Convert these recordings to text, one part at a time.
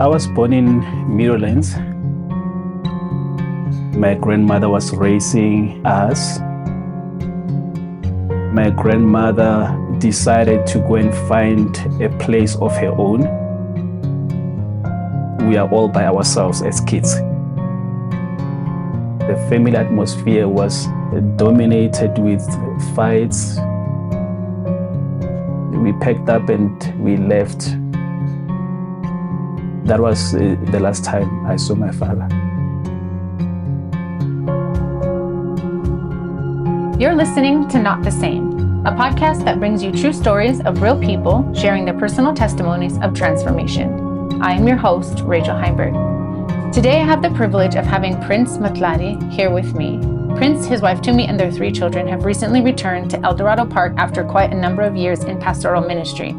I was born in Netherlands. My grandmother was raising us. My grandmother decided to go and find a place of her own. We are all by ourselves as kids. The family atmosphere was dominated with fights. We packed up and we left. That was the last time I saw my father. You're listening to Not the Same, a podcast that brings you true stories of real people sharing their personal testimonies of transformation. I am your host, Rachel Heimberg. Today I have the privilege of having Prince Matladi here with me. Prince, his wife Tumi, and their 3 children have recently returned to El Dorado Park after quite a number of years in pastoral ministry.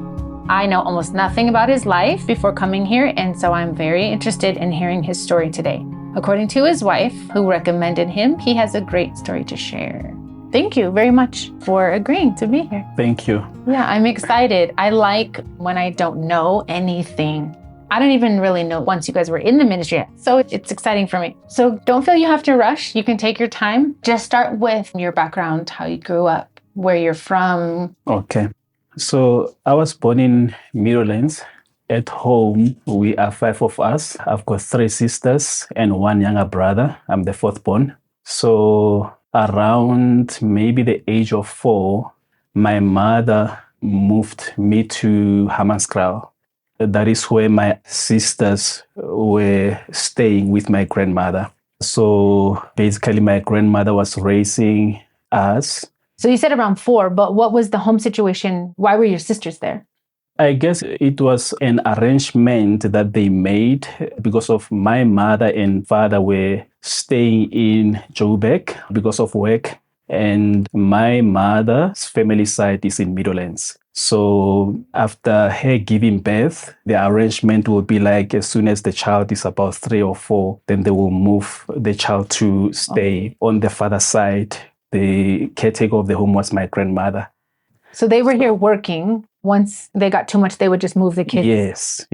I know almost nothing about his life before coming here, and so I'm very interested in hearing his story today. According to his wife, who recommended him, he has a great story to share. Thank you very much for agreeing to be here. Thank you. Yeah, I'm excited. I like when I don't know anything. I don't even really know once you guys were in the ministry yet. So it's exciting for me. So don't feel you have to rush. You can take your time. Just start with your background, how you grew up, where you're from. Okay. So I was born in Netherlands. At home, we are 5 of us. I've got 3 sisters and 1 younger brother. I'm the 4th born. So around maybe the age of 4, my mother moved me to Hammanskraal. That is where my sisters were staying with my grandmother. So basically, my grandmother was raising us. So you said around 4, but what was the home situation? Why were your sisters there? I guess it was an arrangement that they made because of my mother and father were staying in Joburg because of work. And my mother's family side is in Midlands. So after her giving birth, the arrangement will be like as soon as the child is about 3 or 4, then they will move the child to stay on the father's side. The caretaker of the home was my grandmother. So they were here working. Once they got too much, they would just move the kids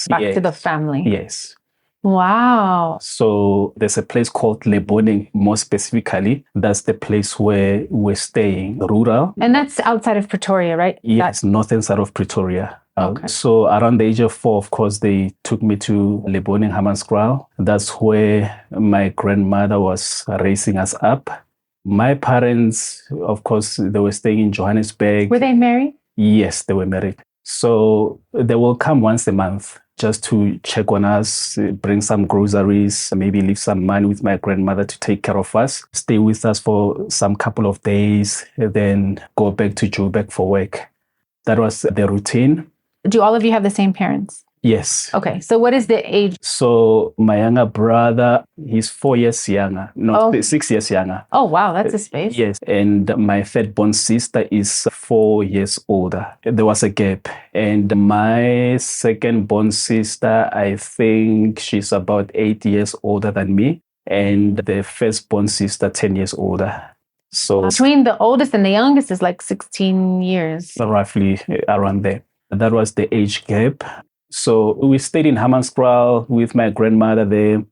back to the family. Yes. Wow. So there's a place called Leboning, more specifically. That's the place where we're staying, rural. And that's outside of Pretoria, right? Yes, northern side of Pretoria. Okay. So around the age of 4, of course, they took me to Leboning, Hammanskraal. That's where my grandmother was raising us up. My parents, of course, they were staying in Johannesburg. Were they married? Yes, they were married. So they will come once a month just to check on us, bring some groceries, maybe leave some money with my grandmother to take care of us, stay with us for some couple of days, then go back to Joburg for work. That was the routine. Do all of you have the same parents? Yes. Okay. So what is the age? So my younger brother, he's 4 years younger, 6 years younger. Oh, wow. That's a space. Yes. And my 3rd born sister is 4 years older. There was a gap. And my 2nd born sister, I think she's about 8 years older than me. And the 1st born sister, 10 years older. So between the oldest and the youngest is like 16 years. Roughly around there. That was the age gap. So we stayed in Hammanskraal with my grandmother there.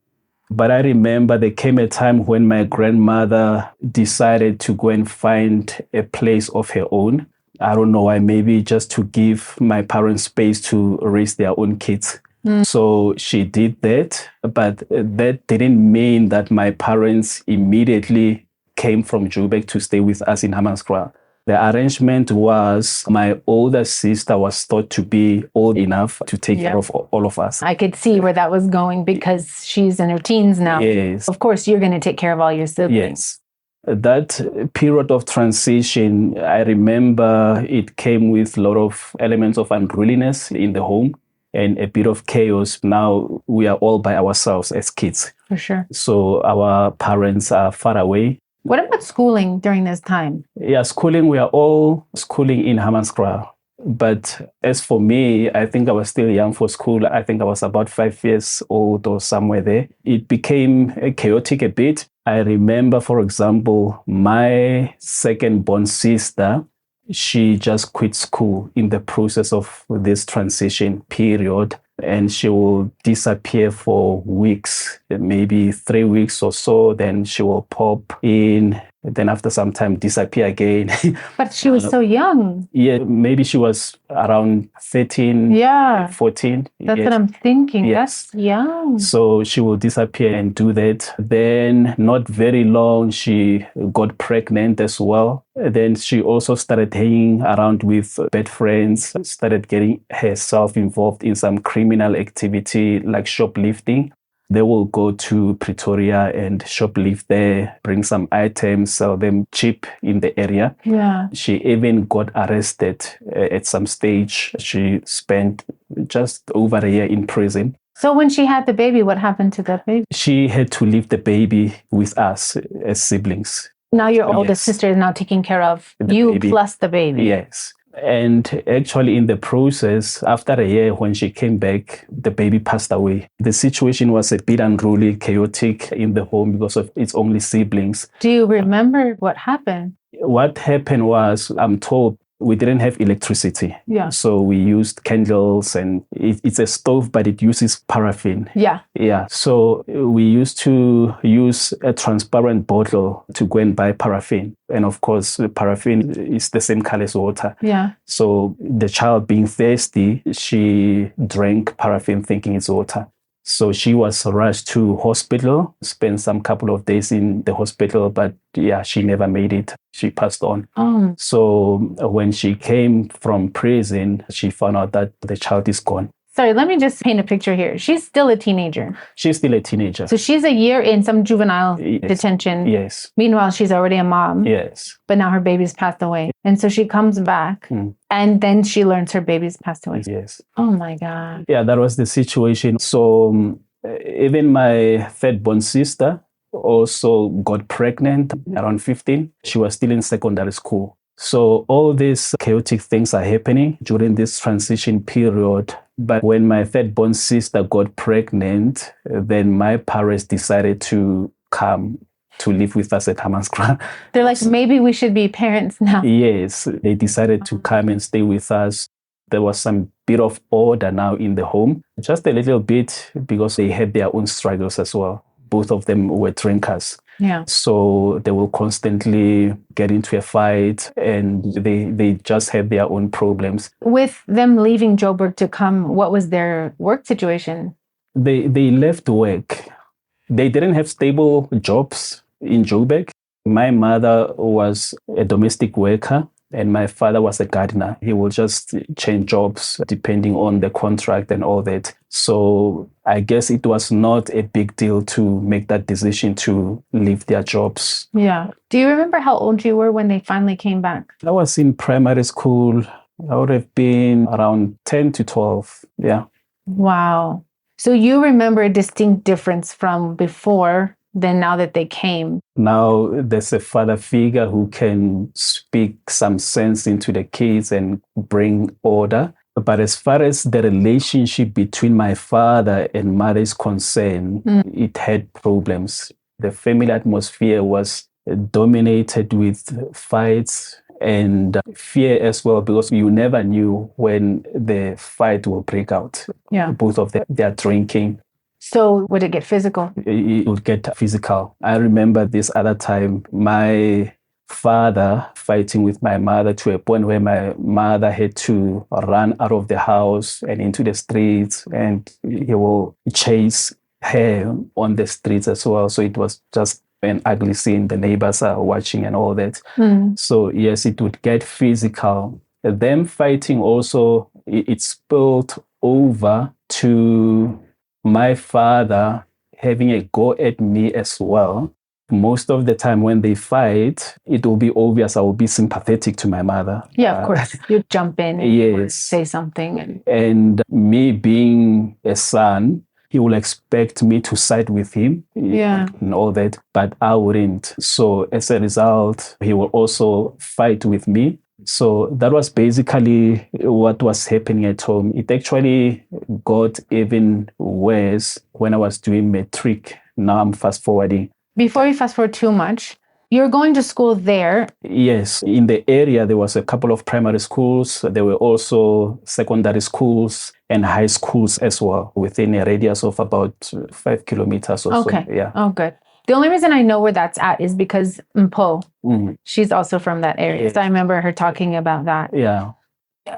But I remember there came a time when my grandmother decided to go and find a place of her own. I don't know why, maybe just to give my parents space to raise their own kids. So she did that, but that didn't mean that my parents immediately came from Joburg to stay with us in Hammanskraal. The arrangement was my older sister was thought to be old enough to take care of all of us. I could see where that was going because she's in her teens now. Yes. Of course, you're going to take care of all your siblings. Yes. That period of transition, I remember it came with a lot of elements of unruliness in the home and a bit of chaos. Now we are all by ourselves as kids. For sure. So our parents are far away. What about schooling during this time? Yeah, schooling, we are all schooling in Hammanskraal. But as for me, I think I was still young for school. I think I was about 5 years old or somewhere there. It became chaotic a bit. I remember, for example, my 2nd born sister she just quit school in the process of this transition period, and she will disappear for weeks, maybe 3 weeks or so. Then she will pop in, then after some time disappear again. But she was so young. Yeah, maybe she was around 13, Yeah. 14. That's yes. what I'm thinking. Yes. That's young. So she will disappear and do that. Then, not very long, she got pregnant as well. Then she also started hanging around with bad friends, started getting herself involved in some criminal activity like shoplifting. They will go to Pretoria and shoplift there, bring some items, sell them cheap in the area. Yeah. She even got arrested at some stage. She spent just over a year in prison. So when she had the baby, what happened to that baby? She had to leave the baby with us as siblings. Now your Yes. oldest sister is now taking care of The you baby. plus the baby. Yes. And actually, in the process, after a year, when she came back, the baby passed away. The situation was a bit unruly, chaotic in the home because of its only siblings. Do you remember what happened? What happened was, I'm told, we didn't have electricity. Yeah. So we used candles, and it's a stove, but it uses paraffin. Yeah. Yeah. So we used to use a transparent bottle to go and buy paraffin. And of course, paraffin is the same color as water. Yeah. So the child, being thirsty, she drank paraffin thinking it's water. So she was rushed to hospital, spent some couple of days in the hospital, but yeah, she never made it. She passed on. So when she came from prison, she found out that the child is gone. Sorry, let me just paint a picture here. She's still a teenager. She's still a teenager. So she's a year in some juvenile Yes. detention. Yes. Meanwhile, she's already a mom. Yes. But now her baby's passed away. And so she comes back and then she learns her baby's passed away. Yes. Oh my God. Yeah, that was the situation. So even my third born sister also got pregnant around 15. She was still in secondary school. So all these chaotic things are happening during this transition period. But when my third born sister got pregnant, then my parents decided to come to live with us at Hammanskraal. They're like, maybe we should be parents now. Yes, they decided to come and stay with us. There was some bit of order now in the home, just a little bit, because they had their own struggles as well. Both of them were drinkers. Yeah. So they will constantly get into a fight, and they just had their own problems. With them leaving Joburg to come, what was their work situation? They left work. They didn't have stable jobs in Joburg. My mother was a domestic worker, and my father was a gardener. He will just change jobs depending on the contract and all that. So I guess it was not a big deal to make that decision to leave their jobs. Yeah. Do you remember how old you were when they finally came back? I was in primary school. I would have been around 10 to 12. Yeah. Wow. So you remember a distinct difference from before than now that they came. Now there's a father figure who can speak some sense into the kids and bring order. But as far as the relationship between my father and mother is concerned, it had problems. The family atmosphere was dominated with fights and fear as well, because you never knew when the fight will break out. Yeah. Both of them, they are drinking. So would it get physical? It would get physical. I remember this other time, my father fighting with my mother to a point where my mother had to run out of the house and into the streets, and he will chase her on the streets as well. So it was just an ugly scene. The neighbors are watching and all that. So yes, it would get physical. Them fighting also, it spilled over to my father having a go at me as well. Most of the time when they fight, it will be obvious I will be sympathetic to my mother. Yeah, of course. You jump in and Yes. say something. And me being a son, he will expect me to side with him and all that, but I wouldn't. So as a result, he will also fight with me. So that was basically what was happening at home. It actually got even worse when I was doing matric. Now I'm fast forwarding. Before you fast forward too much, You're going to school there. Yes, in the area, there was a couple of primary schools. There were also secondary schools and high schools as well, within a radius of about 5 kilometers or Okay. so. Yeah. Oh, good. The only reason I know where that's at is because Mpo, she's also from that area. Yes. So I remember her talking about that. Yeah.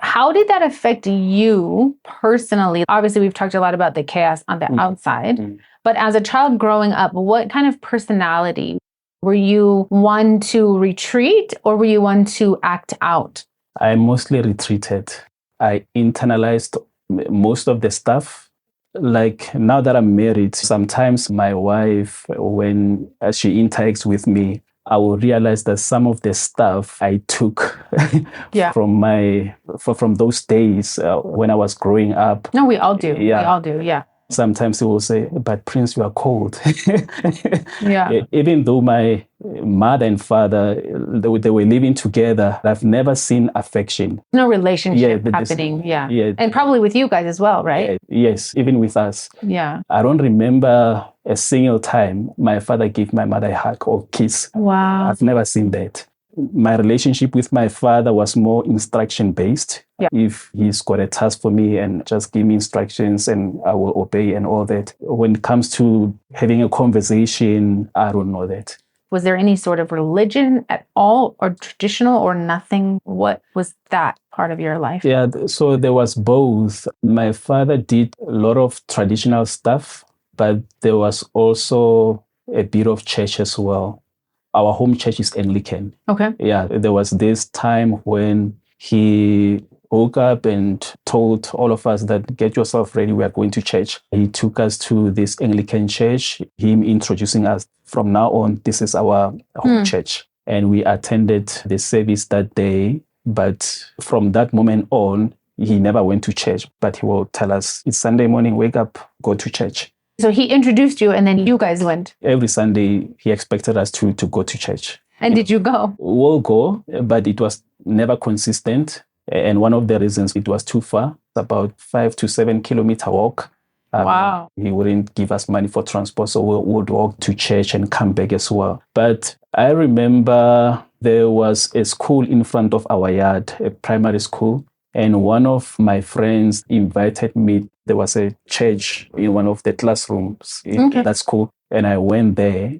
How did that affect you personally? Obviously, we've talked a lot about the chaos on the outside, but as a child growing up, what kind of personality? Were you one to retreat or were you one to act out? I mostly retreated. I internalized most of the stuff. Like now that I'm married, sometimes my wife, when she interacts with me, I will realize that some of the stuff I took from those days when I was growing up. No, we all do. Yeah. We all do. Yeah. Sometimes he will say, but Prince, you are cold. Yeah. Even though my mother and father, they were living together, I've never seen affection. No relationship happening. Yeah. And probably with you guys as well, right? Yes, even with us. Yeah. I don't remember a single time my father gave my mother a hug or kiss. Wow. I've never seen that. My relationship with my father was more instruction based. Yeah. If he's got a task for me and just give me instructions and I will obey and all that. When it comes to having a conversation, I don't know that. Was there any sort of religion at all or traditional or nothing? What was that part of your life? Yeah, so there was both. My father did a lot of traditional stuff, but there was also a bit of church as well. Our home church is Anglican. Okay. Yeah, there was this time when he woke up and told all of us that get yourself ready, we are going to church. He took us to this Anglican church, him introducing us, from now on, this is our home church. And we attended the service that day. But from that moment on, he never went to church, but he will tell us, it's Sunday morning, wake up, go to church. So he introduced you and then you guys went? Every Sunday, he expected us to go to church. And did you go? We'll go, but it was never consistent. And one of the reasons, it was too far, about 5 to 7 kilometer walk. Wow. He wouldn't give us money for transport, so we would walk to church and come back as well. But I remember there was a school in front of our yard, a primary school. And one of my friends invited me. There was a church in one of the classrooms in that school. And I went there.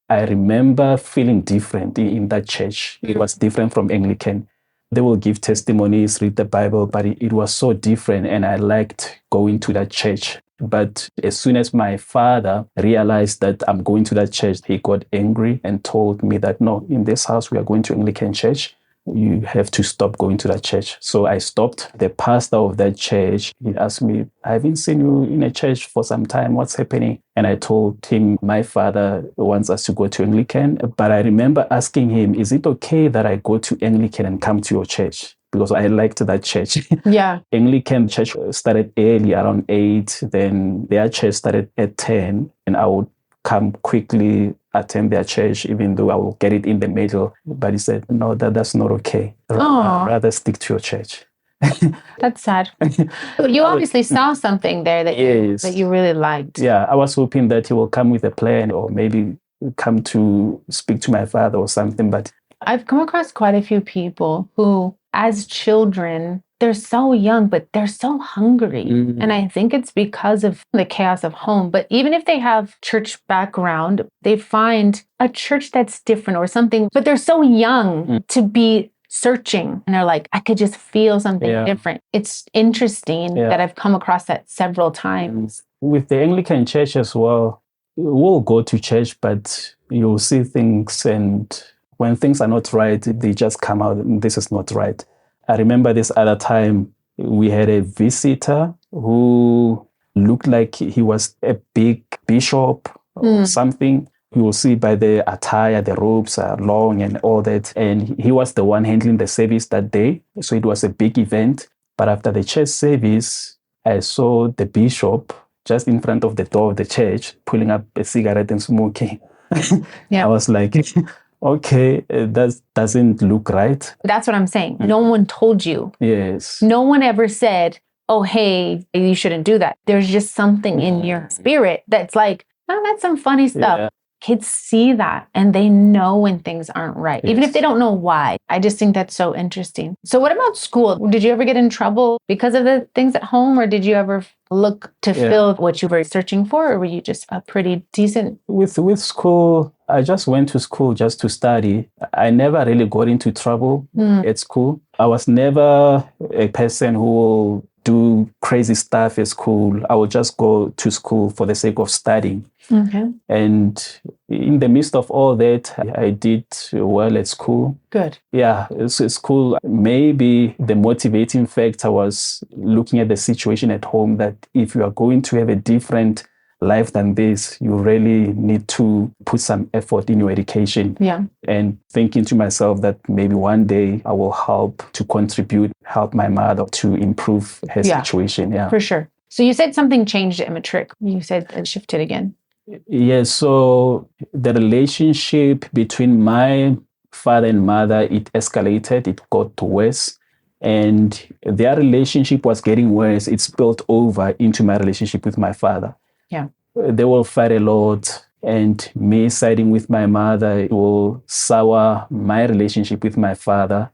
I remember feeling different in that church. It was different from Anglican. They will give testimonies, read the Bible, but it was so different. And I liked going to that church. But as soon as my father realized that I'm going to that church, he got angry and told me that, no, in this house, we are going to Anglican church. You have to stop going to that church. So I stopped. The pastor of that church, he asked me, I haven't seen you in a church for some time. What's happening? And I told him, my father wants us to go to Anglican. But I remember asking him, is it okay that I go to Anglican and come to your church? Because I liked that church. Yeah. Anglican church started early, around 8. Then their church started at 10. And I would come quickly, attend their church, even though I will get it in the middle. But he said, no, that's not okay. I'd rather stick to your church. That's sad. You obviously saw something there that you really liked. Yeah, I was hoping that he will come with a plan or maybe come to speak to my father or something. But I've come across quite a few people who, as children, they're so young, but they're so hungry. And I think it's because of the chaos of home. But even if they have church background, they find a church that's different or something, but they're so young to be searching. And they're like, I could just feel something different. It's interesting that I've come across that several times. With the Anglican church as well, we'll go to church, but you'll see things, and when things are not right, they just come out, and this is not right. I remember this other time, we had a visitor who looked like he was a big bishop or something. You will see by the attire, the robes are long and all that. And he was the one handling the service that day. So it was a big event. But after the church service, I saw the bishop just in front of the door of the church, pulling up a cigarette and smoking. I was like, okay, that doesn't look right. That's what I'm saying. No one told you. Yes. No one ever said, oh, hey, you shouldn't do that. There's just something in your spirit that's like, oh, that's some funny stuff. kids see that and they know when things aren't right, even if they don't know why. I just think that's so interesting. So what about school? Did you ever get in trouble because of the things at home, or did you ever look to fill what you were searching for, or were you just a pretty decent? With school, I just went to school just to study. I never really got into trouble at school. I was never a person who will do crazy stuff at school. I would just go to school for the sake of studying. Okay. And in the midst of all that, I did well at school. Good. Yeah, school, maybe the motivating factor was looking at the situation at home, that if you are going to have a different life than this, you really need to put some effort in your education. Yeah. And thinking to myself that maybe one day I will help to contribute, help my mother to improve her situation. Yeah, for sure. So you said something changed at matric. You said it shifted again. Yes. So the relationship between my father and mother, it escalated, it got worse. And their relationship was getting worse. It spilled over into my relationship with my father. Yeah. They will fight a lot. And me siding with my mother will sour my relationship with my father.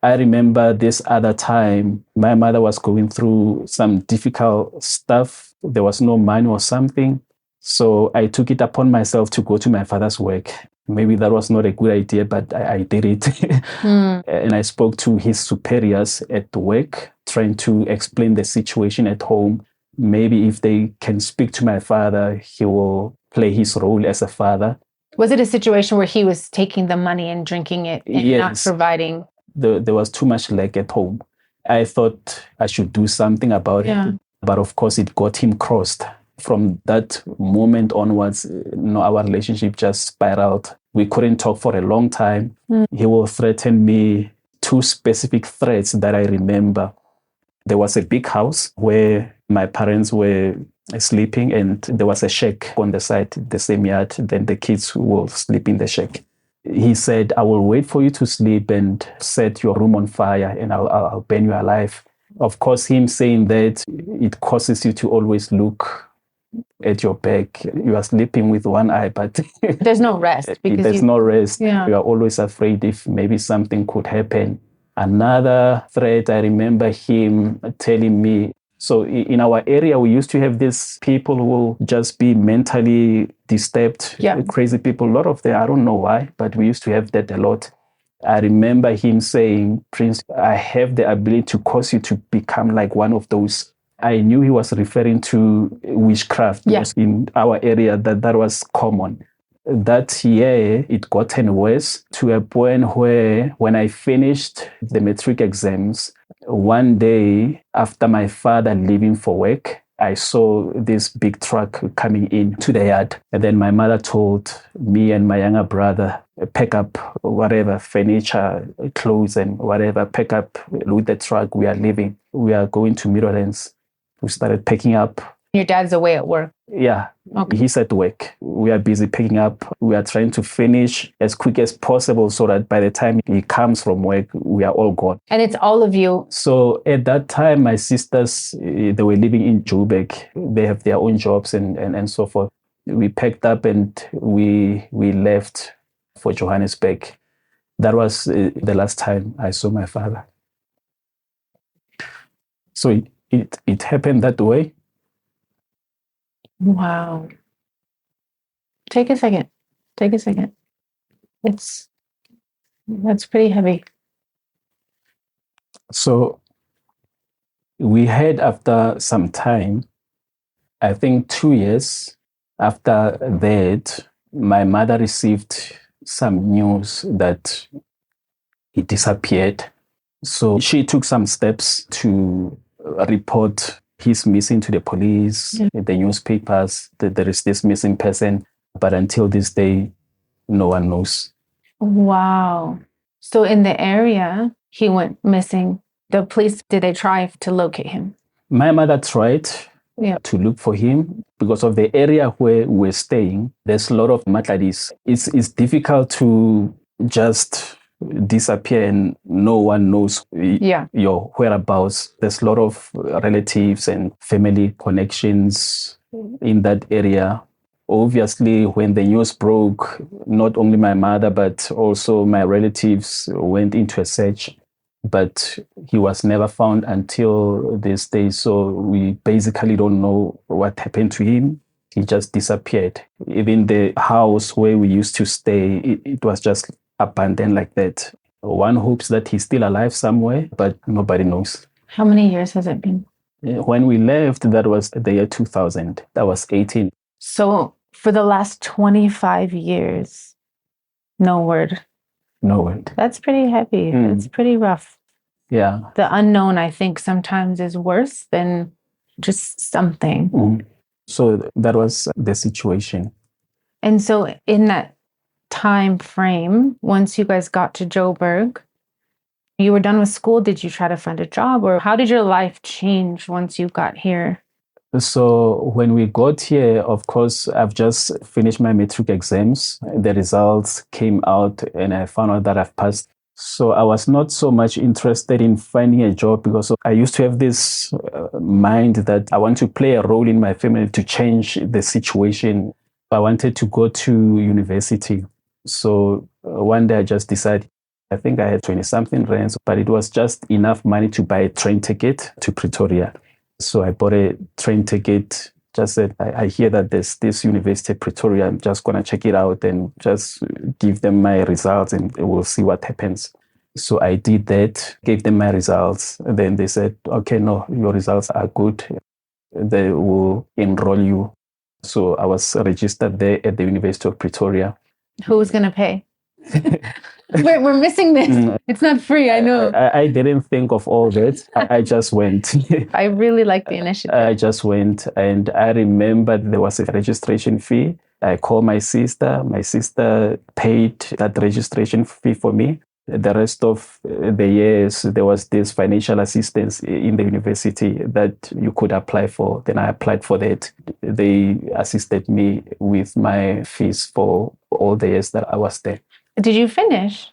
I remember this other time, my mother was going through some difficult stuff. There was no money or something. So I took it upon myself to go to my father's work. Maybe that was not a good idea, but I did it. And I spoke to his superiors at work, trying to explain the situation at home. Maybe if they can speak to my father, he will play his role as a father. Was it a situation where he was taking the money and drinking it and not providing? There was too much lack at home. I thought I should do something about it. But of course, it got him crossed. From that moment onwards, our relationship just spiraled. We couldn't talk for a long time. He will threaten me, 2 specific threats that I remember. There was a big house where my parents were sleeping, and there was a shack on the side, the same yard. Then the kids will sleep in the shack. He said, I will wait for you to sleep and set your room on fire, and I'll burn you alive. Of course, him saying that, it causes you to always look at your back. You are sleeping with one eye, but there's no rest. Because there's no rest. Yeah. You are always afraid if maybe something could happen. Another threat, I remember him telling me, so in our area, we used to have these people who will just be mentally disturbed, crazy people. A lot of them, I don't know why, but we used to have that a lot. I remember him saying, Prince, I have the ability to cause you to become like one of those. I knew he was referring to witchcraft. Because in our area, that was common. That year, it gotten worse to a point where when I finished the matric exams, one day after my father leaving for work, I saw this big truck coming in to the yard. And then my mother told me and my younger brother, pack up whatever, furniture, clothes and whatever, pack up with the truck. We are leaving. We are going to Middlelands. We started packing up. Your dad's away at work? Yeah. Okay. He's at work. We are busy picking up. We are trying to finish as quick as possible so that by the time he comes from work, we are all gone. And it's all of you? So at that time, my sisters, they were living in Joburg. They have their own jobs and so forth. We packed up and we left for Johannesburg. That was the last time I saw my father. So it happened that way. Wow. Take a second. That's pretty heavy. So we had, after some time, I think 2 years after that, my mother received some news that he disappeared. So she took some steps to report he's missing to the police, the newspapers, that there is this missing person. But until this day, no one knows. Wow. So in the area, he went missing. The police, did they try to locate him? My mother tried to look for him because of the area where we're staying. There's a lot of Matladis. It's difficult to just disappear and no one knows your whereabouts. There's a lot of relatives and family connections in that area. Obviously, when the news broke, not only my mother, but also my relatives went into a search, but he was never found until this day. So we basically don't know what happened to him. He just disappeared. Even the house where we used to stay, it was just abandoned like that. One hopes that he's still alive somewhere, but nobody knows. How many years has it been? When we left, that was the year 2000. That was 18. So for the last 25 years, no word. No word. That's pretty heavy. It's pretty rough. Yeah. The unknown, I think, sometimes is worse than just something. So that was the situation. And so in that time frame, once you guys got to Joburg, you were done with school. Did you try to find a job, or how did your life change once you got here? So when we got here, of course, I've just finished my matric exams. The results came out and I found out that I've passed. So I was not so much interested in finding a job because I used to have this mind that I want to play a role in my family to change the situation. I wanted to go to university. So one day I just decided, I think I had 20-something rands, but it was just enough money to buy a train ticket to Pretoria. So I bought a train ticket, just said, I hear that there's this university, Pretoria. I'm just going to check it out and just give them my results and we'll see what happens. So I did that, gave them my results. And then they said, okay, no, your results are good. They will enroll you. So I was registered there at the University of Pretoria. Who was going to pay? We're missing this. It's not free, I know. I didn't think of all that. I just went. I really like the initiative. I just went, and I remember there was a registration fee. I called my sister. My sister paid that registration fee for me. The rest of the years, there was this financial assistance in the university that you could apply for. Then I applied for that. They assisted me with my fees for all the years that I was there. Did you finish?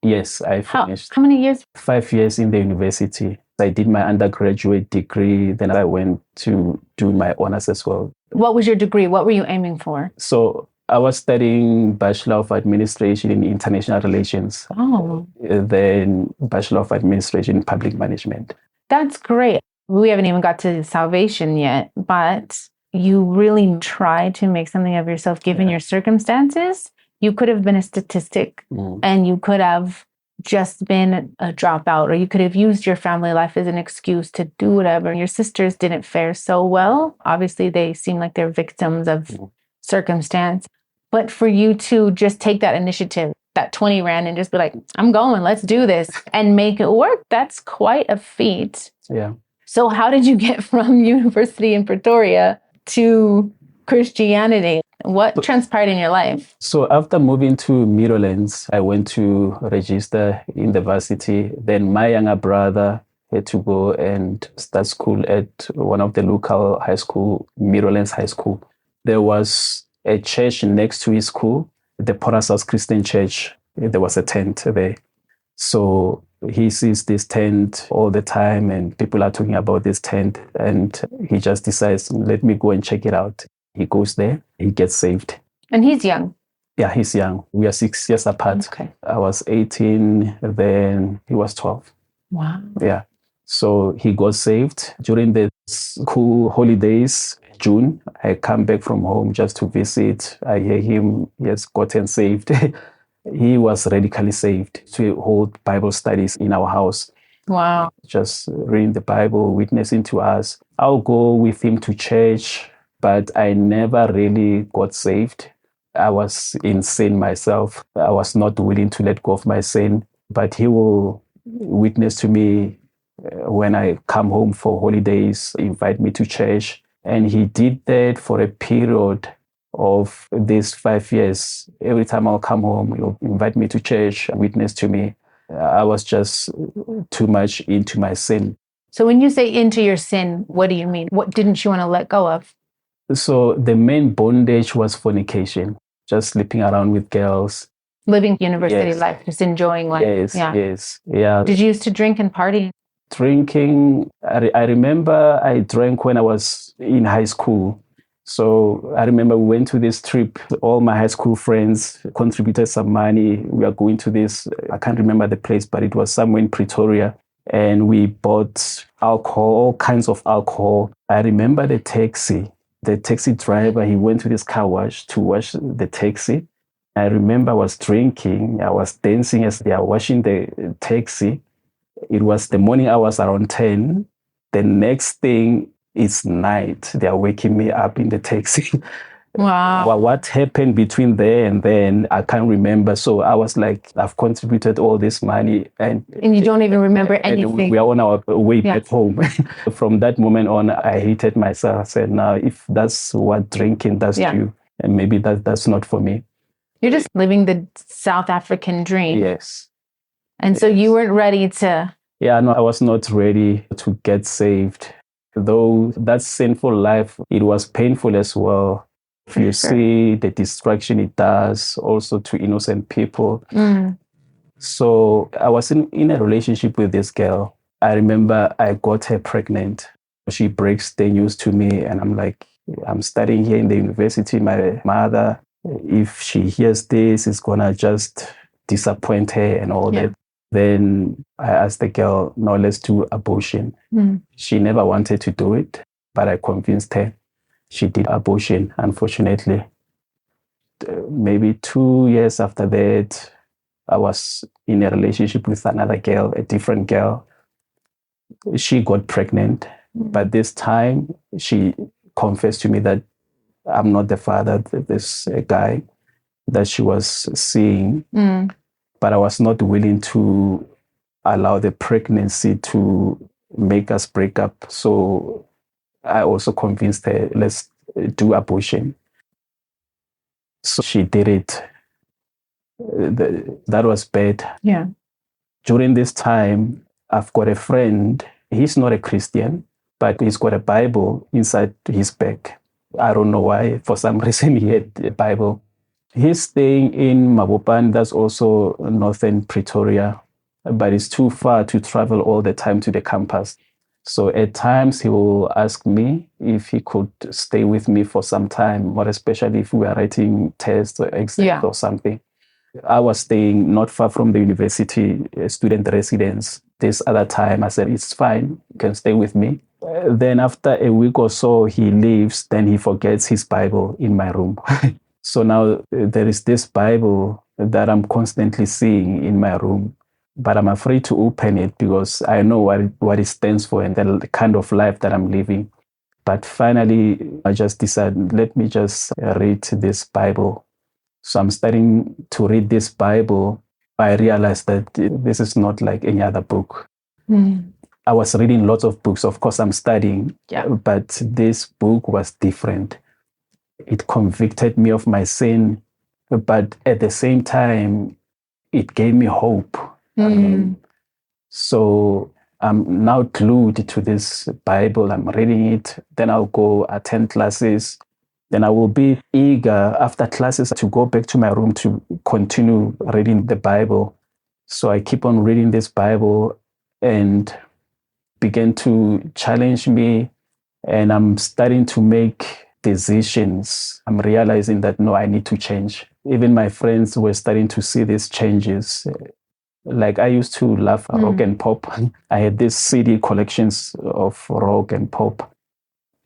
Yes, I finished. How many years? 5 years in the university. I did my undergraduate degree. Then I went to do my honors as well. What was your degree? What were you aiming for? So I was studying Bachelor of Administration in International Relations. Oh. Then Bachelor of Administration in Public Management. That's great. We haven't even got to salvation yet, but you really tried to make something of yourself given your circumstances. You could have been a statistic and you could have just been a dropout, or you could have used your family life as an excuse to do whatever. Your sisters didn't fare so well. Obviously, they seem like they're victims of circumstance. But for you to just take that initiative, that 20 rand, and just be like, I'm going, let's do this, and make it work, that's quite a feat. Yeah. So how did you get from university in Pretoria to Christianity? What transpired in your life? So after moving to Meadowlands, I went to register in the varsity. Then my younger brother had to go and start school at one of the local high school, Meadowlands High School. There was a church next to his school, the Porter's House Christian Church. There was a tent there. So he sees this tent all the time and people are talking about this tent. And he just decides, let me go and check it out. He goes there, he gets saved. And he's young. Yeah, he's young. We are 6 years apart. Okay. I was 18, then he was 12. Wow. Yeah. So he got saved during the school holidays, June. I come back from home just to visit. I hear him, he has gotten saved. He was radically saved to hold Bible studies in our house. Wow. Just reading the Bible, witnessing to us. I'll go with him to church, but I never really got saved. I was in sin myself. I was not willing to let go of my sin, but he will witness to me when I come home for holidays, invite me to church. And he did that for a period of these 5 years. Every time I'll come home, he'll invite me to church, witness to me. I was just too much into my sin. So when you say into your sin, what do you mean? What didn't you want to let go of? So the main bondage was fornication, just sleeping around with girls. Living university life, just enjoying life. Yes. Did you used to drink and party? Drinking, I remember I drank when I was in high school. So I remember we went to this trip. All my high school friends contributed some money. We are going to this, I can't remember the place, but it was somewhere in Pretoria. And we bought alcohol, all kinds of alcohol. I remember the taxi driver, he went to this car wash to wash the taxi. I remember I was drinking, I was dancing as they are washing the taxi. It was the morning hours around 10. The next thing, it's night. They are waking me up in the taxi. Wow. Well, what happened between there and then, I can't remember. So I was like, I've contributed all this money. And you don't even remember anything. We are on our way back home. From that moment on, I hated myself. I said, now, if that's what drinking does to you, and maybe that's not for me. You're just living the South African dream. Yes. And so you weren't ready to... Yeah, no, I was not ready to get saved. Though that sinful life, it was painful as well. If you see the destruction it does also to innocent people. So I was in a relationship with this girl. I remember I got her pregnant. She breaks the news to me and I'm like, I'm studying here in the university. My mother, if she hears this, it's gonna just disappoint her and all that. Then I asked the girl, no, let's do abortion. She never wanted to do it, but I convinced her. She did abortion, unfortunately. Maybe 2 years after that, I was in a relationship with another girl, a different girl. She got pregnant, but this time she confessed to me that I'm not the father, this guy that she was seeing. But I was not willing to allow the pregnancy to make us break up. So I also convinced her, let's do abortion. So she did it. That was bad. Yeah. During this time, I've got a friend. He's not a Christian, but he's got a Bible inside his bag. I don't know why. For some reason, he had a Bible. He's staying in Mabopan, that's also northern Pretoria, but it's too far to travel all the time to the campus. So at times he will ask me if he could stay with me for some time, more especially if we are writing tests or exams or something. I was staying not far from the university student residence. This other time I said, it's fine, you can stay with me. Then after a week or so, he leaves, then he forgets his Bible in my room. So now there is this Bible that I'm constantly seeing in my room, but I'm afraid to open it because I know what it stands for and the kind of life that I'm living. But finally, I just decided, let me just read this Bible. So I'm starting to read this Bible. I realized that this is not like any other book. I was reading lots of books. Of course, I'm studying, but this book was different. It convicted me of my sin, but at the same time, it gave me hope. So I'm now glued to this Bible. I'm reading it. Then I'll go attend classes. Then I will be eager after classes to go back to my room to continue reading the Bible. So I keep on reading this Bible and began to challenge me. And I'm starting to make decisions. I'm realizing that, no, I need to change. Even my friends were starting to see these changes. Like I used to love rock and pop. I had these CD collections of rock and pop.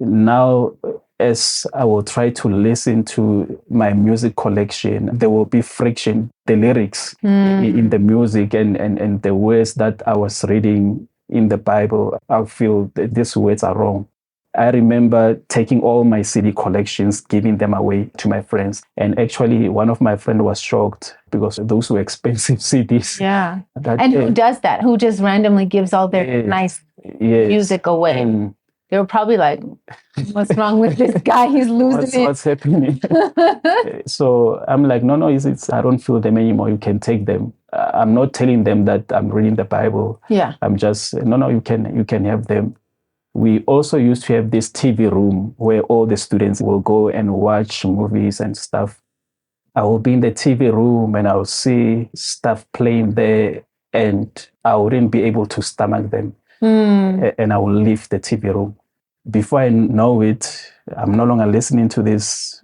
Now, as I will try to listen to my music collection, there will be friction. The lyrics in the music and the words that I was reading in the Bible, I feel that these words are wrong. I remember taking all my CD collections, giving them away to my friends. And actually, one of my friends was shocked because those were expensive CDs. Yeah. And who does that? Who just randomly gives all their nice music away? They were probably like, what's wrong with this guy? He's losing it. What's happening? So I'm like, no, I don't feel them anymore. You can take them. I'm not telling them that I'm reading the Bible. Yeah. I'm just, no, you can have them. We also used to have this TV room where all the students will go and watch movies and stuff. I will be in the TV room and I'll see stuff playing there and I wouldn't be able to stomach them. And I will leave the TV room. Before I know it, I'm no longer listening to this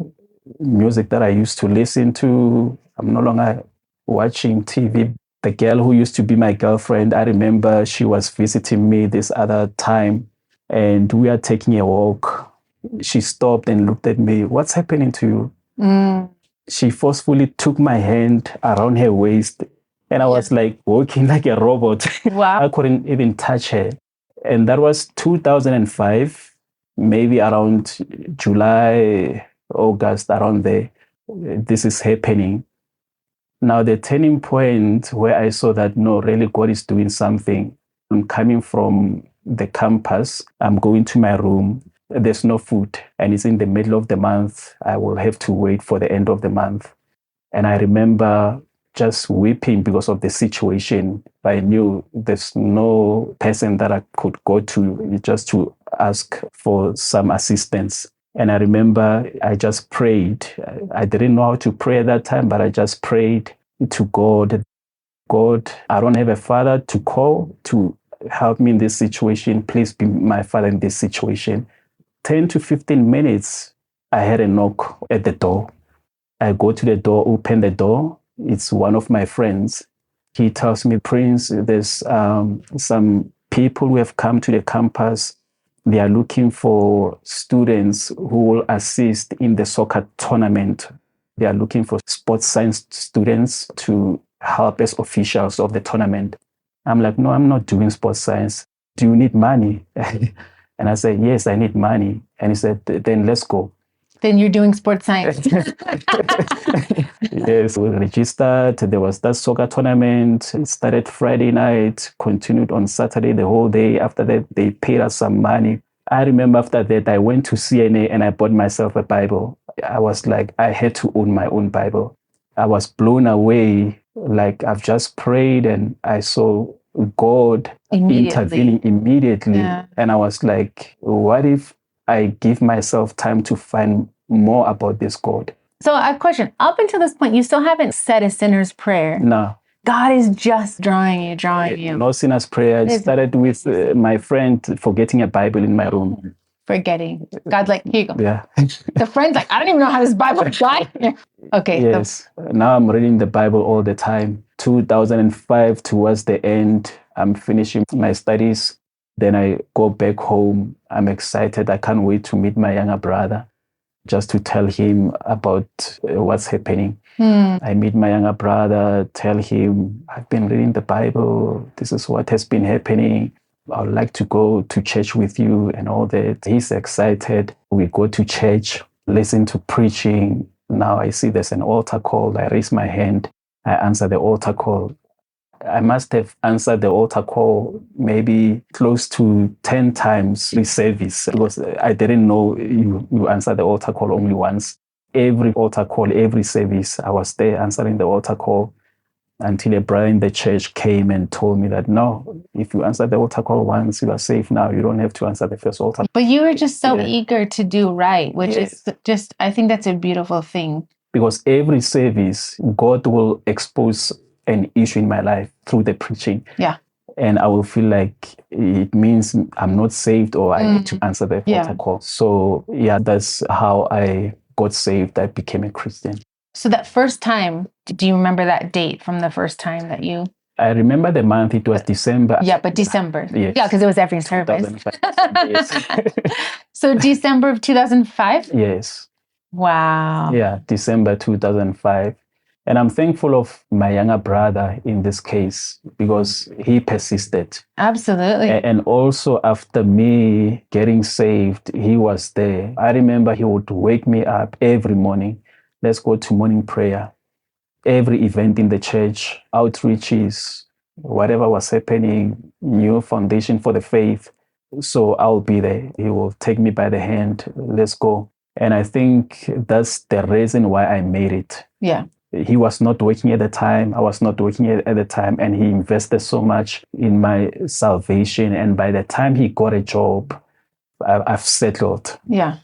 music that I used to listen to. I'm no longer watching TV. The girl who used to be my girlfriend, I remember she was visiting me this other time and we are taking a walk. She stopped and looked at me. What's happening to you? Mm. She forcefully took my hand around her waist and I was like walking like a robot. Wow. I couldn't even touch her. And that was 2005, maybe around July, August, around there. This is happening. Now, the turning point where I saw that, no, really, God is doing something. I'm coming from the campus. I'm going to my room. There's no food. And it's in the middle of the month. I will have to wait for the end of the month. And I remember just weeping because of the situation. I knew there's no person that I could go to just to ask for some assistance. And I remember I just prayed. I didn't know how to pray at that time, but I just prayed to God. God, I don't have a father to call to help me in this situation. Please be my father in this situation. 10 to 15 minutes, I had a knock at the door. I go to the door, open the door. It's one of my friends. He tells me, Prince, there's some people who have come to the campus. They are looking for students who will assist in the soccer tournament. They are looking for sports science students to help as officials of the tournament. I'm like, no, I'm not doing sports science. Do you need money? And I said, yes, I need money. And he said, then let's go. Then you're doing sports science. Yes, we registered. There was that soccer tournament. It started Friday night, continued on Saturday the whole day. After that, they paid us some money. I remember after that, I went to CNA and I bought myself a Bible. I was like, I had to own my own Bible. I was blown away. Like I've just prayed and I saw God intervening immediately. Yeah. And I was like, what if I give myself time to find more about this God? So I have a question. Up until this point, you still haven't said a sinner's prayer. No. God is just drawing you. No sinner's prayer. It started with my friend forgetting a Bible in my room. Forgetting. God's like, here you go. Yeah. The friend's like, I don't even know how this Bible got here. Okay. Yes. Now I'm reading the Bible all the time. 2005, towards the end, I'm finishing my studies. Then I go back home. I'm excited. I can't wait to meet my younger brother just to tell him about what's happening. I meet my younger brother, tell him, I've been reading the Bible. This is what has been happening. I would like to go to church with you and all that. He's excited. We go to church, listen to preaching. Now I see there's an altar call. I raise my hand. I answer the altar call. I must have answered the altar call maybe close to 10 times this service because I didn't know you answer the altar call only once. Every altar call, every service, I was there answering the altar call until a brother in the church came and told me that, no, if you answer the altar call once, you are safe now. You don't have to answer the first altar. But you were just so eager to do right, which is just, I think that's a beautiful thing. Because every service, God will expose an issue in my life through the preaching. Yeah. And I will feel like it means I'm not saved or I need to answer the altar call. So that's how I got saved. I became a Christian. So that first time, do you remember that date from the first time that you... I remember the month, it was December. Yeah, but December. Yes. Yeah, because it was every service. Yes. So December of 2005? Yes. Wow. Yeah, December 2005. And I'm thankful of my younger brother in this case because he persisted. Absolutely. And also after me getting saved, he was there. I remember he would wake me up every morning. Let's go to morning prayer. Every event in the church, outreaches, whatever was happening, new foundation for the faith. So I'll be there. He will take me by the hand. Let's go. And I think that's the reason why I made it. Yeah. He was not working at the time. I was not working at the time. And he invested so much in my salvation. And by the time he got a job, I've settled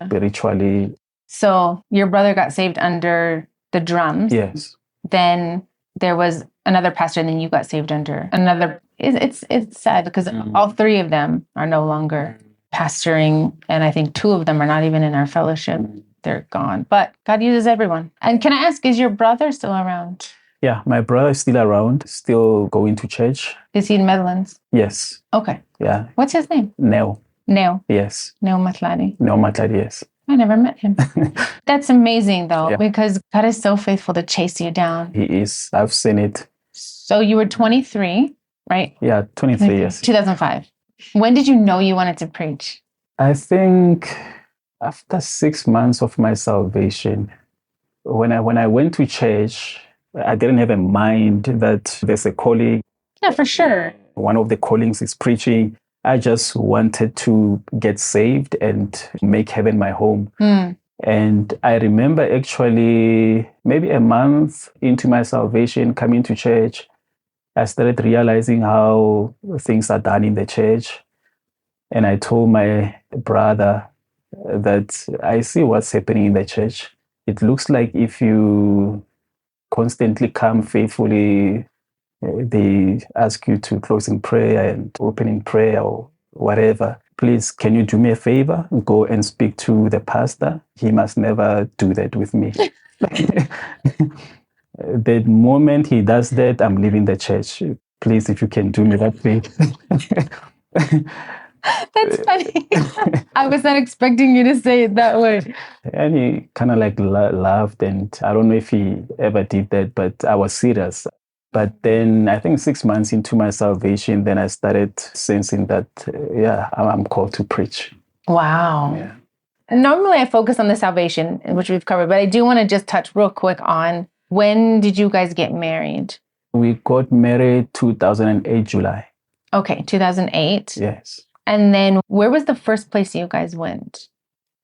spiritually. So your brother got saved under the drums. Yes. Then there was another pastor, and then you got saved under another. It's sad because all three of them are no longer pastoring, and I think 2 of them are not even in our fellowship. They're gone. But God uses everyone. And can I ask, is your brother still around? Yeah, my brother is still around, still going to church. Is he in Netherlands? Yes. Okay. Yeah. What's his name? Neo. Neo. Yes. Neo Matladi. Neo Matladi, yes. I never met him. That's amazing, though, Yeah. because God is so faithful to chase you down. He is. I've seen it. So you were 23, right? Yeah, 23 years. 2005. When did you know you wanted to preach? I think after 6 months of my salvation, when I went to church, I didn't have a mind that there's a calling. Yeah, for sure. One of the callings is preaching. I just wanted to get saved and make heaven my home. And I remember actually maybe a month into my salvation, coming to church, I started realizing how things are done in the church. And I told my brother that I see what's happening in the church. It looks like if you constantly come faithfully, they ask you to close in prayer and open in prayer or whatever. Please, can you do me a favor? Go and speak to the pastor. He must never do that with me. The moment he does that, I'm leaving the church. Please, if you can do me that favor. That's funny. I was not expecting you to say it that way. And he kind of like laughed, and I don't know if he ever did that, but I was serious. But then I think 6 months into my salvation, then I started sensing that, I'm called to preach. Wow. Yeah. Normally I focus on the salvation, which we've covered, but I do want to just touch real quick on when did you guys get married? We got married 2008, July. Okay, 2008. Yes. And then where was the first place you guys went?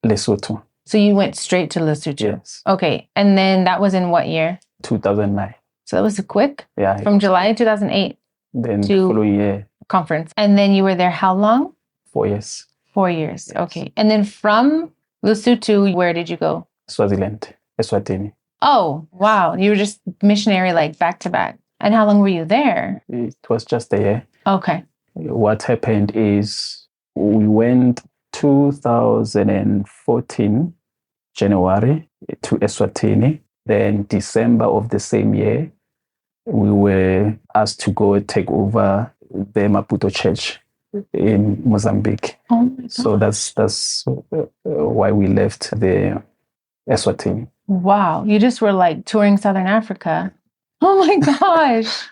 Lesotho. So you went straight to Lesotho? Yes. Okay. And then that was in what year? 2009. So that was quick? Yeah. From July 2008 then to following year. Conference. And then you were there how long? 4 years. 4 years. Yes. Okay. And then from Lesotho, where did you go? Swaziland, Eswatini. Oh, wow. You were just missionary like back to back. And how long were you there? It was just a year. Okay. What happened is we went 2014, January, to Eswatini. Then December of the same year, we were asked to go take over the Maputo church in Mozambique. Oh my God. So that's why we left the Eswatini. Wow. You just were like touring Southern Africa. Oh my gosh.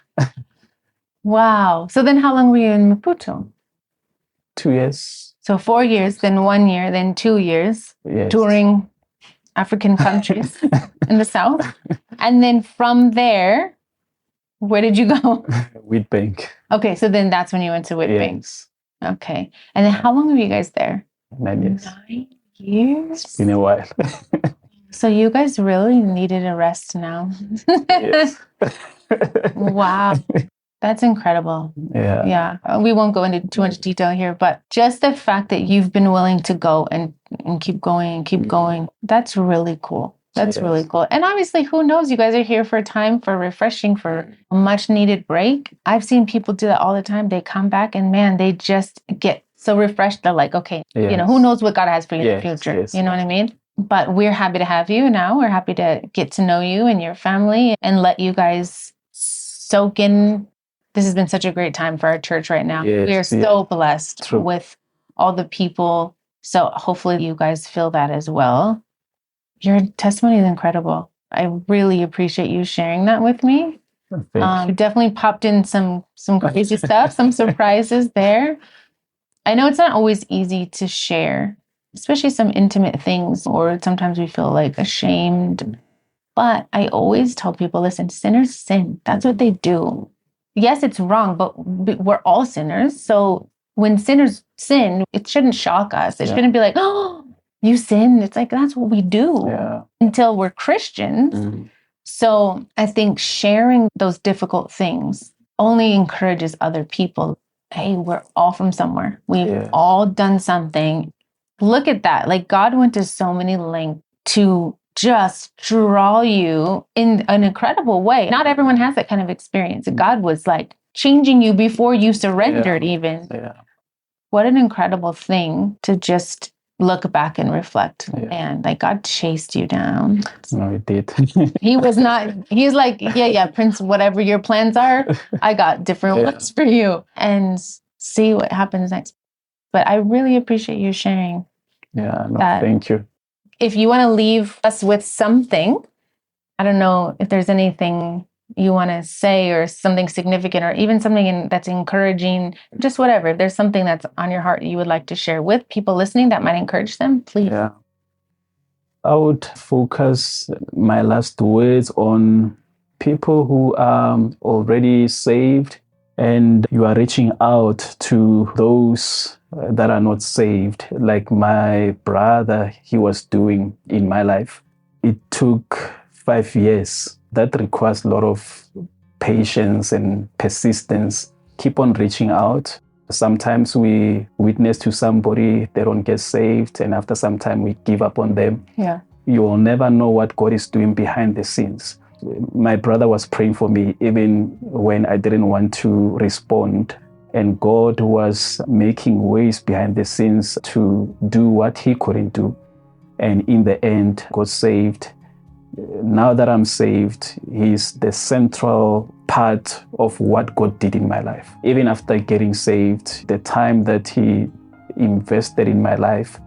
Wow. So then how long were you in Maputo? 2 years. So 4 years, then 1 year, then 2 years, Yes. touring African countries in the South. And then from there, where did you go? Wheatbank. Okay, so then that's when you went to Wheatbank. Yes. Okay. And then how long were you guys there? 9 years. 9 years? It's been a while. So you guys really needed a rest now. Yes. Wow. That's incredible. Yeah. Yeah. We won't go into too much detail here, but just the fact that you've been willing to go and keep going and keep going, that's really cool. That's Yes. really cool. And obviously, who knows? You guys are here for a time for refreshing, for a much needed break. I've seen people do that all the time. They come back and man, they just get so refreshed. They're like, okay, Yes. who knows what God has for you in the Yes, future? yes. You know what I mean? But we're happy to have you now. We're happy to get to know you and your family and let you guys soak in. This has been such a great time for our church right now. Yes, We are so blessed True. with all the people. So hopefully you guys feel that as well. Your testimony is incredible. I really appreciate you sharing that with me. Thank You definitely popped in some crazy stuff, some surprises there. I know it's not always easy to share, especially some intimate things, or sometimes we feel like ashamed. But I always tell people, listen, sinners sin. That's what they do. Yes, it's wrong, but we're all sinners. So when sinners sin, it shouldn't shock us. It shouldn't be like, oh, you sin. It's like, that's what we do until we're Christians. Mm. So I think sharing those difficult things only encourages other people. Hey, we're all from somewhere. We've all done something. Look at that. Like God went to so many lengths to just draw you in an incredible way. Not everyone has that kind of experience. God was like changing you before you surrendered even. Yeah. What an incredible thing to just look back and reflect. Yeah. And like God chased you down. No, it did. He's like, yeah, Prince, whatever your plans are, I got different ones for you. And see what happens next. But I really appreciate you sharing. Yeah, no, that. Thank you. If you want to leave us with something, I don't know if there's anything you want to say or something significant or even something that's encouraging, just whatever. If there's something that's on your heart you would like to share with people listening that might encourage them, please. Yeah. I would focus my last words on people who are already saved, and you are reaching out to those that are not saved, like my brother, he was doing in my life. It took 5 years. That requires a lot of patience and persistence. Keep on reaching out. Sometimes we witness to somebody, they don't get saved, and after some time we give up on them. Yeah. You will never know what God is doing behind the scenes. My brother was praying for me even when I didn't want to respond. And God was making ways behind the scenes to do what he couldn't do. And in the end, God saved. Now that I'm saved, he's the central part of what God did in my life. Even after getting saved, the time that he invested in my life,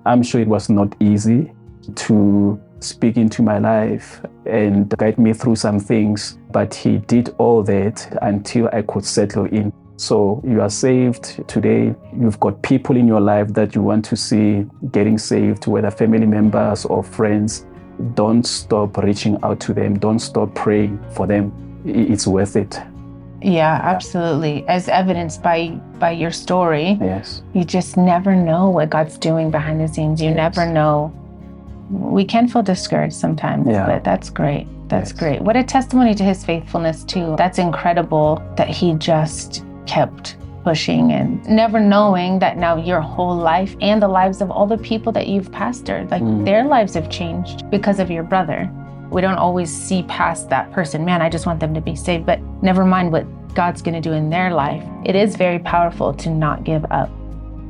I'm sure it was not easy to speak into my life and guide me through some things, but he did all that until I could settle in. So you are saved today. You've got people in your life that you want to see getting saved, whether family members or friends. Don't stop reaching out to them. Don't stop praying for them. It's worth it. Yeah, absolutely. As evidenced by your story, Yes. You just never know what God's doing behind the scenes. You never know. We can feel discouraged sometimes, but that's great. That's great. What a testimony to his faithfulness too. That's incredible that he just kept pushing and never knowing that now your whole life and the lives of all the people that you've pastored, like their lives have changed because of your brother. We don't always see past that person. Man, I just want them to be saved, but never mind what God's going to do in their life. It is very powerful to not give up.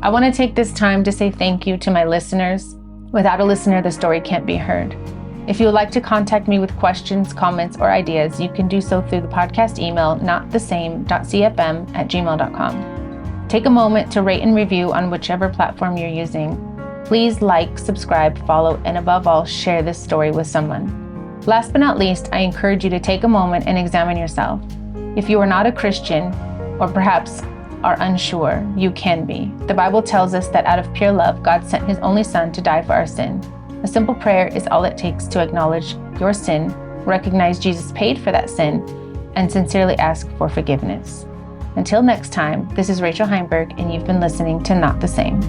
I want to take this time to say thank you to my listeners. Without a listener, the story can't be heard. If you would like to contact me with questions, comments, or ideas, you can do so through the podcast email, notthesame.cfm@gmail.com. Take a moment to rate and review on whichever platform you're using. Please like, subscribe, follow, and above all, share this story with someone. Last but not least, I encourage you to take a moment and examine yourself. If you are not a Christian, or perhaps are unsure, you can be. The Bible tells us that out of pure love, God sent his only son to die for our sin. A simple prayer is all it takes to acknowledge your sin, recognize Jesus paid for that sin, and sincerely ask for forgiveness. Until next time, this is Rachel Heimberg, and you've been listening to Not the Same.